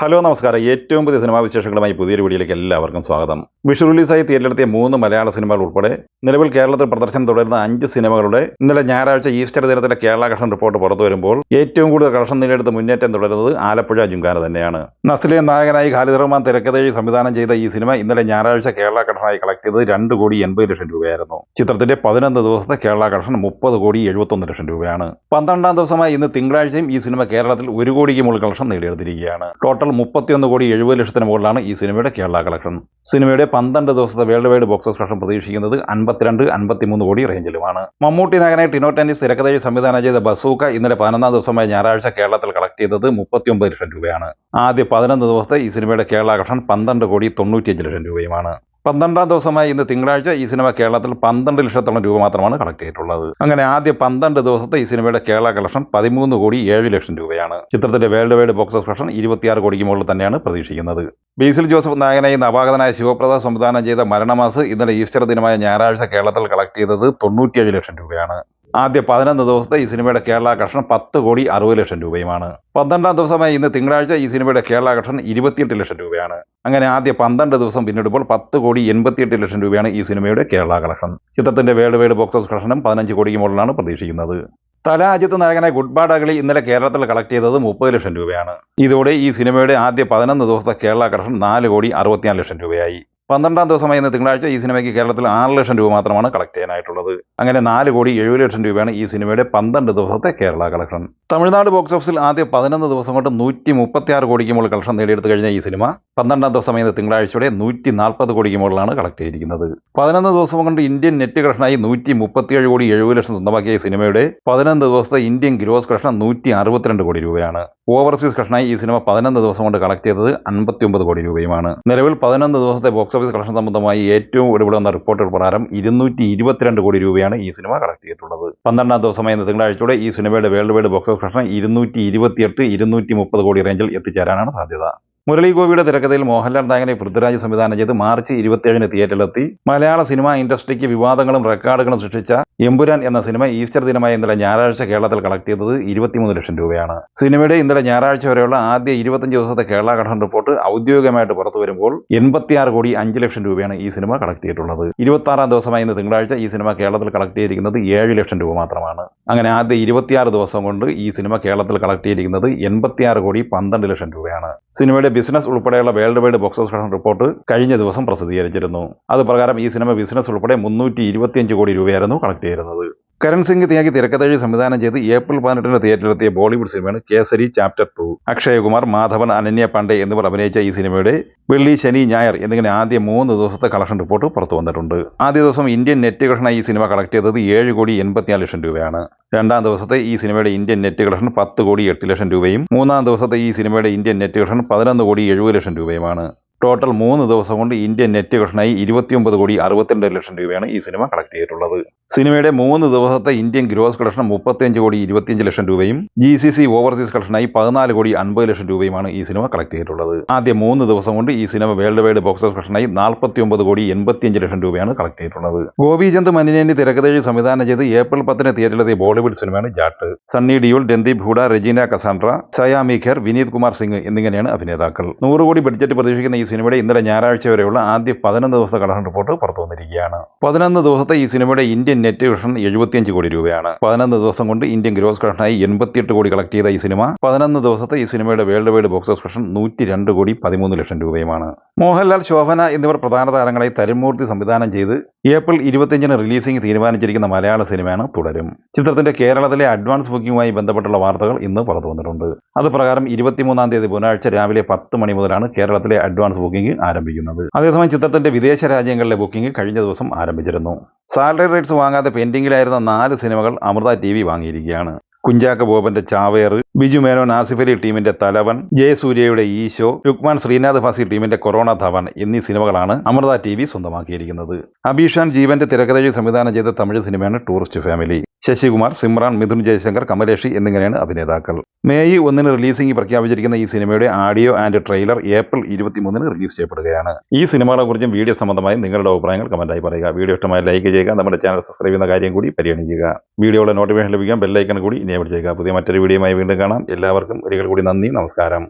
Hello നമസ്കാരം. ഏറ്റവും പുതിയ സിനിമാ വിശേഷങ്ങളുമായി പുതിയൊരു വീഡിയോയിലേക്ക് എല്ലാവർക്കും സ്വാഗതം. വിഷു റിലീസായി തിയേറ്ററിലെത്തിയ 3 മലയാള സിനിമകൾ ഉൾപ്പെടെ നിലവിൽ കേരളത്തിൽ പ്രദർശനം തുടരുന്ന 5 സിനിമകളുടെ ഇന്നലെ ഞായറാഴ്ച ഈസ്റ്റർ ദിനത്തിലെ കേരള കളക്ഷൻ റിപ്പോർട്ട് പുറത്തു വരുമ്പോൾ ഏറ്റവും കൂടുതൽ കളക്ഷൻ നേടിയെടുത്ത് മുന്നേറ്റം തുടരുന്നത് ആലപ്പുഴ ജിംഖാന തന്നെയാണ്. നസ്ലിൻ നായകനായി ഖാലിദ് റഹ്മാൻ തിരക്കഥയിൽ സംവിധാനം ചെയ്ത ഈ സിനിമ ഇന്നലെ ഞായറാഴ്ച കേരള കളക്ഷനായി കളക്ട് ചെയ്തത് 2,80,00,000 രൂപയായിരുന്നു. ചിത്രത്തിന്റെ 11 ദിവസത്തെ കേരള കളക്ഷൻ 30,71,00,000 രൂപയാണ്. 12ാം ദിവസമായി ഇന്ന് തിങ്കളാഴ്ചയും ഈ സിനിമ കേരളത്തിൽ 1 കോടിക്ക് മുകളിൽ കളക്ഷൻ നേടിയെടുത്തിരിക്കുകയാണ്. ടോട്ടൽ 31,70,00,000 മുകളിലാണ് ഈ സിനിമയുടെ കേരള കളക്ഷൻ. സിനിമയുടെ 12 ദിവസത്തെ world wide box office collection പ്രതീക്ഷിക്കുന്നത് 52-53 കോടി റേഞ്ചിലുമാണ്. മമ്മൂട്ടി നായകനായി ടിനോ ടെന്നിസ് തിരക്കഥയിൽ സംവിധാനം ചെയ്ത ബസൂക്ക ഇന്നലെ 11ാം ദിവസമായ ഞായറാഴ്ച കേരളത്തിൽ കളക്ട് ചെയ്തത് 39,00,000 രൂപയാണ്. ആദ്യ 11 ദിവസത്തെ ഈ സിനിമയുടെ കേരള കളക്ഷൻ 12,95,00,000 രൂപയാണ്. 12ാം ദിവസമായി ഇന്ന് തിങ്കളാഴ്ച ഈ സിനിമ കേരളത്തിൽ 12 ലക്ഷത്തോളം രൂപ മാത്രമാണ് കളക്ട് ചെയ്തിട്ടുള്ളത്. അങ്ങനെ ആദ്യ 12 ദിവസത്തെ ഈ സിനിമയുടെ കേരള കളക്ഷൻ 13,07,00,000 രൂപയാണ്. ചിത്രത്തിന്റെ world wide box office collection 26 കോടിക്ക് മുകളിൽ തന്നെയാണ് പ്രതീക്ഷിക്കുന്നത്. ബേസിൽ ജോസഫ് നായകനായി നവാഗതനായ ശിവപ്രസാദ് സംവിധാനം ചെയ്ത മരണമാസ് ഇന്നലെ ഈസ്റ്റർ ദിനമായ ഞായറാഴ്ച കേരളത്തിൽ കളക്ട് ചെയ്തത് 97,00,000 രൂപയാണ്. ആദ്യ 11 ദിവസത്തെ ഈ സിനിമയുടെ കേരള കളക്ഷൻ 10,60,00,000 രൂപയുമാണ്. 12ാം ദിവസമായി ഇന്ന് തിങ്കളാഴ്ച ഈ സിനിമയുടെ കേരള കളക്ഷൻ 28,00,000 രൂപയാണ്. അങ്ങനെ ആദ്യ 12 ദിവസം പിന്നിടുമ്പോൾ 10,88,00,000 രൂപയാണ് ഈ സിനിമയുടെ കേരള കളക്ഷൻ. ചിത്രത്തിന്റെ വേൾഡ് വൈഡ് ബോക്സ് ഓഫീസ് കളക്ഷനും 15 കോടിക്ക് മുകളിലാണ് പ്രതീക്ഷിക്കുന്നത്. തല അജിത്ത് നായകനായ ഗുഡ് ബാഡ് അഗ്ലി ഇന്നലെ കേരളത്തിൽ കളക്ട് ചെയ്തത് 30,00,000 രൂപയാണ്. ഇതോടെ ഈ സിനിമയുടെ ആദ്യ 11 ദിവസത്തെ കേരള കളക്ഷൻ 4,64,00,000 രൂപയായി. 12ാം ദിവസമായി ഇന്ന് തിങ്കളാഴ്ച ഈ സിനിമയ്ക്ക് കേരളത്തിൽ 6,00,000 രൂപ മാത്രമാണ് കളക്ട് ചെയ്യാനായിട്ടുള്ളത്. അങ്ങനെ 4,70,00,000 രൂപയാണ് ഈ സിനിമയുടെ 12 ദിവസത്തെ കേരള കളക്ഷൻ. തമിഴ്നാട് ബോക്സ് ഓഫീസിൽ ആദ്യ 11 ദിവസം കൊണ്ട് 136 കോടിക്ക് മുകളിൽ കളക്ഷൻ നേടിയെടുത്ത് കഴിഞ്ഞ ഈ സിനിമ 12ാം ദിവസമായി ഇന്ന് തിങ്കളാഴ്ചയുടെ 140 കോടിക്ക് മുകളിലാണ് കളക്ട് ചെയ്തിരിക്കുന്നത്. 11 ദിവസം കൊണ്ട് ഇന്ത്യൻ നെറ്റ് കളക്ഷനായി 137,70,00,000 സ്വന്തമാക്കിയ ഈ സിനിമയുടെ 11 ദിവസത്തെ ഇന്ത്യൻ ഗ്രോസ് കളക്ഷൻ 162 കോടി രൂപയാണ്. ഓവർസീസ് കളക്ഷനായി ഈ സിനിമ 11 ദിവസം കൊണ്ട് കളക്ട് ചെയ്തത് 59 കോടി രൂപയുമാണ്. നിലവിൽ 11 ദിവസത്തെ ബോക്സ് ഓഫീസ് കളക്ഷൻ സംബന്ധമായി ഏറ്റവും ഒടുവിൽ വന്ന റിപ്പോർട്ടുകൾ പ്രകാരം 222 കോടി രൂപയാണ് ഈ സിനിമ കളക്ട് ചെയ്തിട്ടുള്ളത്. 12ാം ദിവസമായ ഇന്ന് തിങ്കളാഴ്ചയോടെ ഈ സിനിമയുടെ world wide box office collection 228-230 കോടി റേഞ്ചിൽ എത്തിച്ചേരാനാണ് സാധ്യത. മുരളി ഗോപിയുടെ തിരക്കഥയിൽ മോഹൻലാൽ നായകനെ പൃഥ്വിരാജ് സംവിധാനം ചെയ്ത് മാർച്ച് 27-ന് തിയേറ്ററിലെത്തി മലയാള സിനിമാ ഇൻഡസ്ട്രിക്ക് വിവാദങ്ങളും റെക്കോർഡുകളും സൃഷ്ടിച്ച എമ്പുരാൻ എന്ന സിനിമ ഈസ്റ്റർ ദിനമായ ഇന്നലെ ഞായറാഴ്ച കേരളത്തിൽ കളക്ട് ചെയ്തത് 23 ലക്ഷം രൂപയാണ്. സിനിമയുടെ ഇന്നലെ ഞായറാഴ്ച വരെയുള്ള ആദ്യ 25 ദിവസത്തെ കേരള കളക്ഷൻ റിപ്പോർട്ട് ഔദ്യോഗികമായിട്ട് പുറത്തു വരുമ്പോൾ 86,05,00,000 രൂപയാണ് ഈ സിനിമ കളക്ട് ചെയ്തിട്ടുള്ളത്. 26ാം ദിവസമായ ഇന്ന് തിങ്കളാഴ്ച ഈ സിനിമ കേരളത്തിൽ കളക്ട് ചെയ്തിരിക്കുന്നത് 7 ലക്ഷം രൂപ മാത്രമാണ്. അങ്ങനെ ആദ്യ 26 ദിവസം കൊണ്ട് ഈ സിനിമ കേരളത്തിൽ കളക്ട് ചെയ്തിരിക്കുന്നത് 86,12,00,000 രൂപയാണ്. സിനിമയുടെ ബിസിനസ് ഉൾപ്പെടെയുള്ള world wide box office collection report കഴിഞ്ഞ ദിവസം പ്രസിദ്ധീകരിച്ചിരുന്നു. അത് പ്രകാരം ഈ സിനിമ ബിസിനസ് ഉൾപ്പെടെ 325 കോടി രൂപയായിരുന്നു കളക്ട് ചെയ്തിരുന്നത്. കരൺ സിംഗ് ത്യാഗി തിരക്കഥയിൽ സംവിധാനം ചെയ്ത് ഏപ്രിൽ 18-ന് തിയേറ്ററിലെത്തിയ ബോളിവുഡ് സിനിമയാണ് കേസരി ചാപ്റ്റർ 2. അക്ഷയകുമാർ, മാധവൻ, അനന്യ പാണ്ഡെ എന്നിവർ അഭിനയിച്ച ഈ സിനിമയുടെ വെള്ളി, ശനി, ഞായർ എന്നിങ്ങനെ ആദ്യ 3 ദിവസത്തെ കളക്ഷൻ റിപ്പോർട്ട് പുറത്തു വന്നിട്ടുണ്ട്. ആദ്യ ദിവസം ഇന്ത്യൻ നെറ്റ് കളക്ഷനായി ഈ സിനിമ കളക്ട് ചെയ്തത് 7,84,00,000 രൂപയാണ്. 2ാം ദിവസത്തെ ഈ സിനിമയുടെ ഇന്ത്യൻ നെറ്റ് കളക്ഷൻ 10,08,00,000 രൂപയും 3ാം ദിവസത്തെ ഈ സിനിമയുടെ ഇന്ത്യൻ നെറ്റ് കളക്ഷൻ 11,70,00,000 രൂപയുമാണ്. ടോട്ടൽ 3 ദിവസം കൊണ്ട് ഇന്ത്യൻ നെറ്റ് കളക്ഷനായി 29,62,00,000 രൂപയാണ് ഈ സിനിമ കളക്ട് ചെയ്തിട്ടുള്ളത്. സിനിമയുടെ 3 ദിവസത്തെ ഇന്ത്യൻ ഗ്രോസ് കളക്ഷൻ 35,25,00,000 രൂപയും GCC ഓവർസീസ് കളക്ഷനായി 14,50,00,000 രൂപയുമാണ് ഈ സിനിമ കളക്ട് ചെയ്തിട്ടുള്ളത്. ആദ്യ 3 ദിവസം കൊണ്ട് ഈ സിനിമ വേൾഡ് വൈഡ് ബോക്സ് ഓഫീസ് കളക്ഷനായി 49,85,00,000 രൂപയാണ് കളക്ട് ചെയ്തിട്ടുള്ളത്. ഗോപിചന്ദ് മനിനേനി തിരക്കഥയിൽ സംവിധാനം ചെയ്ത് ഏപ്രിൽ 10-ന് തിയേറ്ററിലെത്തിയ ബോളിവുഡ് സിനിമയാണ് ജാട്ട്. സണ്ണി ഡിയോൾ, രൺദീപ് ഹൂഡ, റെജീന കസാൻഡ്ര, സയാമി ഖേർ, വിനീത് കുമാർ സിംഗ് എന്നിങ്ങനെയാണ് അഭിനേതാക്കൾ. 100 കോടി ബഡ്ജറ്റ് പ്രതീക്ഷിക്കുന്ന ഈ സിനിമയുടെ ഇന്നലെ ഞായറാഴ്ച വരെയുള്ള ആദ്യ 11 ദിവസത്തെ കളക്ഷൻ റിപ്പോർട്ട് പുറത്തു വന്നിരിക്കുകയാണ്. 11 ദിവസത്തെ ഈ സിനിമയുടെ ഇന്ത്യൻ നെറ്റ് കളക്ഷൻ 75 കോടി രൂപയാണ്. 11 ദിവസം കൊണ്ട് ഇന്ത്യൻ ഗ്രോസ് കളക്ഷനായി 88 കോടി കളക്ട് ചെയ്ത ഈ സിനിമ 11 ദിവസത്തെ ഈ സിനിമയുടെ world wide box office collection 102,13,00,000 രൂപയുമാണ്. മോഹൻലാൽ, ശോഭന എന്നിവർ പ്രധാന താരങ്ങളായി തരുൺമൂർത്തി സംവിധാനം ചെയ്ത് ഏപ്രിൽ 25-ന് റിലീസിംഗ് തീരുമാനിച്ചിരിക്കുന്ന മലയാള സിനിമയാണ് തുടരും. ചിത്രത്തിന്റെ കേരളത്തിലെ അഡ്വാൻസ് ബുക്കിംഗുമായി ബന്ധപ്പെട്ടുള്ള വാർത്തകൾ ഇന്ന് പുറത്തു വന്നിട്ടുണ്ട്. അത് പ്രകാരം 23-ാം തീയതി ബുധനാഴ്ച രാവിലെ 10 മണി മുതലാണ് കേരളത്തിലെ അഡ്വാൻസ് ബുക്കിംഗ് ആരംഭിക്കുന്നത്. അതേസമയം ചിത്രത്തിന്റെ വിദേശ രാജ്യങ്ങളിലെ ബുക്കിംഗ് കഴിഞ്ഞ ദിവസം ആരംഭിച്ചിരുന്നു. സാലറി റൈറ്റ്സ് വാങ്ങാതെ പെൻഡിങ്ങിലായിരുന്ന 4 സിനിമകൾ അമൃത TV വാങ്ങിയിരിക്കുകയാണ്. കുഞ്ചാക്ക ബോബന്റെ ചാവേർ, ബിജു മേനോൻ ആസിഫ് അലി ടീമിന്റെ തലവൻ, ജയസൂര്യയുടെ ഈശോ, രുക്മാൻ ശ്രീനാഥ് ഫാസി ടീമിന്റെ കൊറോണ ധവൻ എന്നീ സിനിമകളാണ് അമൃത TV സ്വന്തമാക്കിയിരിക്കുന്നത്. അബീഷാൻ ജീവന്റെ തിരക്കഥയിൽ സംവിധാനം ചെയ്ത തമിഴ് സിനിമയാണ് ടൂറിസ്റ്റ് ഫാമിലി. ശശികുമാർ, സിമ്രാൻ, മിഥുൻ ജയശങ്കർ, കമലേഷി എന്നിങ്ങനെയാണ് അഭിനേതാക്കൾ. മെയ് 1-ന് റിലീസിംഗ് പ്രഖ്യാപിച്ചിരിക്കുന്ന ഈ സിനിമയുടെ ആഡിയോ ആൻഡ് ട്രെയിലർ ഏപ്രിൽ 23-ന് റിലീസ് ചെയ്യപ്പെടുകയാണ്. ഈ സിനിമകളെ കുറിച്ചും വീഡിയോ സംബന്ധമായി നിങ്ങളുടെ അഭിപ്രായങ്ങൾ കമന്റായി പറയുക. വീഡിയോ ഇഷ്ടമായി ലൈക്ക് ചെയ്യുക. നമ്മുടെ ചാനൽ സബ്സ്ക്രൈബ് ചെയ്യുന്ന കാര്യം കൂടി പരിഗണിക്കുക. വീഡിയോയുടെ നോട്ടിഫിക്കേഷൻ ലഭിക്കാൻ ബെല്ലൈക്കൺ കൂടി എനേബിൾ ചെയ്യുക. പുതിയ മറ്റൊരു വീഡിയോയുമായി വീണ്ടും കാണാം. എല്ലാവർക്കും ഒരിക്കൽ കൂടി നന്ദി, നമസ്കാരം.